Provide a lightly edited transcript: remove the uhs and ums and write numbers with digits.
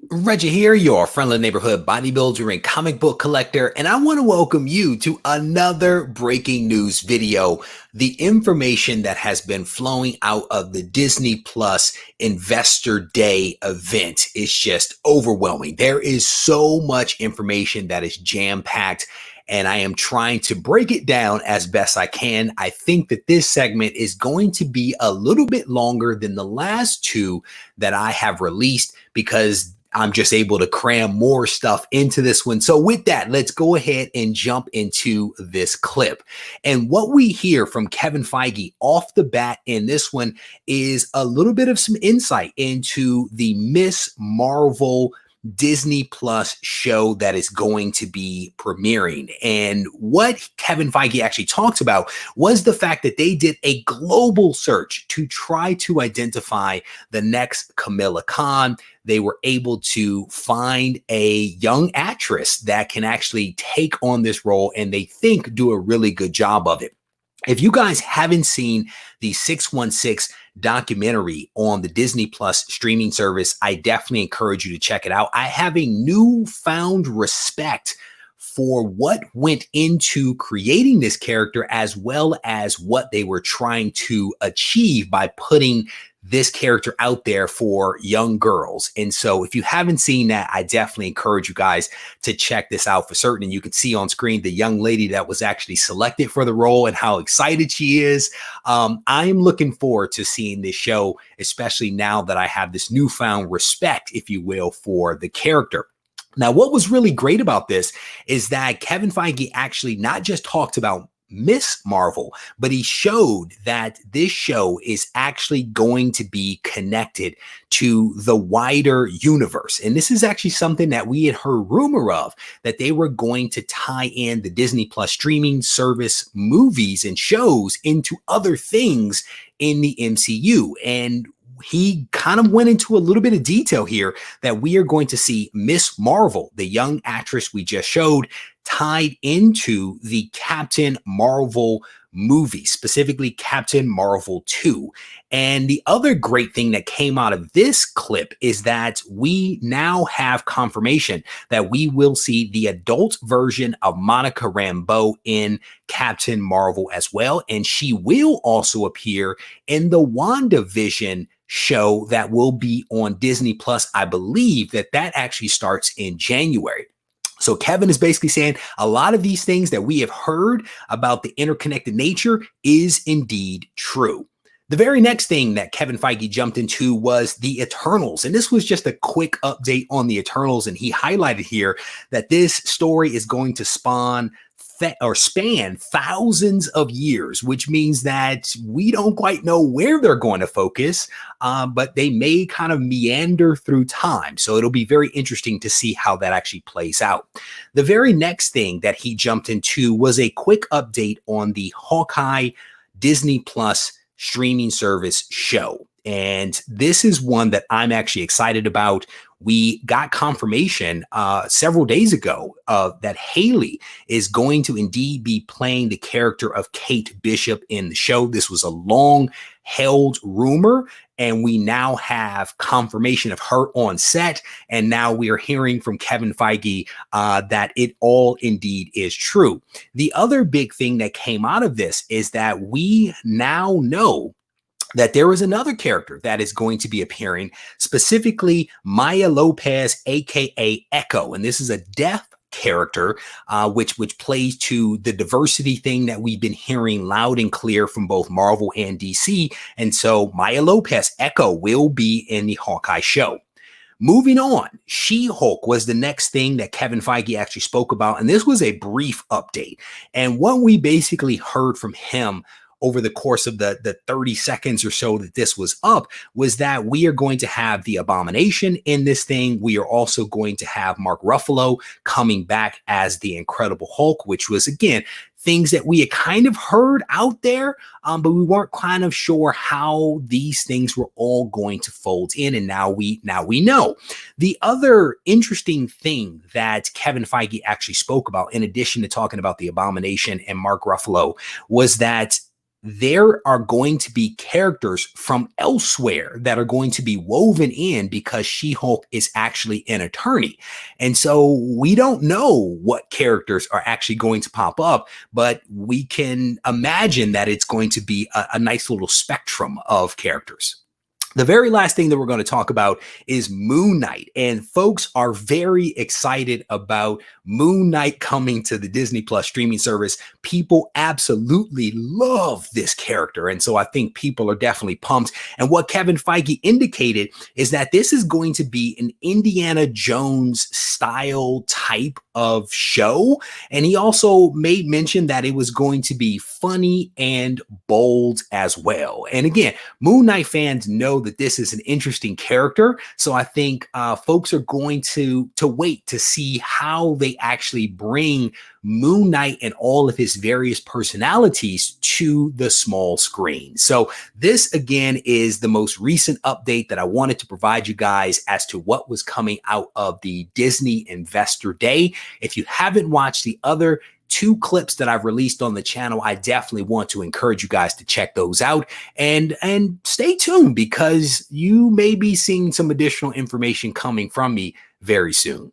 Reggie here, your friendly neighborhood bodybuilder and comic book collector, and I want to welcome you to another breaking news video. The information that has been flowing out of the Disney Plus Investor Day event is just overwhelming. There is so much information that is jam-packed, and I am trying to break it down as best I can. I think that this segment is going to be a little bit longer than the last two that I have released because I'm just able to cram more stuff into this one. So with that, let's go ahead and jump into this clip. And what we hear from Kevin Feige off the bat in this one is a little bit of some insight into the Miss Marvel Disney Plus show that is going to be premiering. And what Kevin Feige actually talked about was the fact that they did a global search to try to identify the next Kamala Khan. They were able to find a young actress that can actually take on this role and they think do a really good job of it. If you guys haven't seen the 616 documentary on the Disney Plus streaming service, I definitely encourage you to check it out. I have a newfound respect for what went into creating this character as well as what they were trying to achieve by putting this character out there for young girls. And so if you haven't seen that, I definitely encourage you guys to check this out for certain. And you can see on screen the young lady that was actually selected for the role and how excited she is. I'm looking forward to seeing this show, especially now that I have this newfound respect, if you will, for the character. Now, what was really great about this is that Kevin Feige actually not just talked about Miss Marvel, but he showed that this show is actually going to be connected to the wider universe. And this is actually something that we had heard rumor of, that they were going to tie in the Disney Plus streaming service movies and shows into other things in the MCU. And he kind of went into a little bit of detail here that we are going to see Miss Marvel, the young actress we just showed, tied into the Captain Marvel movie, specifically Captain Marvel 2. And the other great thing that came out of this clip is that we now have confirmation that we will see the adult version of Monica Rambeau in Captain Marvel as well. And she will also appear in the WandaVision show that will be on Disney Plus. I believe that actually starts in January. So Kevin is basically saying a lot of these things that we have heard about the interconnected nature is indeed true. The very next thing that Kevin Feige jumped into was the Eternals. And this was just a quick update on the Eternals. And he highlighted here that this story is going to span thousands of years, which means that we don't quite know where they're going to focus, but they may kind of meander through time. So it'll be very interesting to see how that actually plays out. The very next thing that he jumped into was a quick update on the Hawkeye Disney Plus streaming service show. And this is one that I'm actually excited about. We got confirmation several days ago that Haley is going to indeed be playing the character of Kate Bishop in the show. This was a long-held rumor, and we now have confirmation of her on set. And now we are hearing from Kevin Feige that it all indeed is true. The other big thing that came out of this is that we now know that there is another character that is going to be appearing, specifically Maya Lopez, aka Echo. And this is a deaf character, which plays to the diversity thing that we've been hearing loud and clear from both Marvel and DC. And so Maya Lopez, Echo, will be in the Hawkeye show. Moving on, She-Hulk was the next thing that Kevin Feige actually spoke about. And this was a brief update. And what we basically heard from him over the course of the 30 seconds or so that this was up was that we are going to have the Abomination in this thing. We are also going to have Mark Ruffalo coming back as the Incredible Hulk, which was, again, things that we had kind of heard out there, but we weren't kind of sure how these things were all going to fold in. And now we know. The other interesting thing that Kevin Feige actually spoke about, in addition to talking about the Abomination and Mark Ruffalo, was that there are going to be characters from elsewhere that are going to be woven in because She-Hulk is actually an attorney. And so we don't know what characters are actually going to pop up, but we can imagine that it's going to be a nice little spectrum of characters. The very last thing that we're going to talk about is Moon Knight. And folks are very excited about Moon Knight coming to the Disney Plus streaming service. People absolutely love this character. And so I think people are definitely pumped. And what Kevin Feige indicated is that this is going to be an Indiana Jones style type of show. And he also made mention that it was going to be funny and bold as well. And again, Moon Knight fans know that this is an interesting character. So I think folks are going to wait to see how they actually bring Moon Knight and all of his various personalities to the small screen. So this again is the most recent update that I wanted to provide you guys as to what was coming out of the Disney Investor Day. If you haven't watched the other 2 clips that I've released on the channel, I definitely want to encourage you guys to check those out and stay tuned because you may be seeing some additional information coming from me very soon.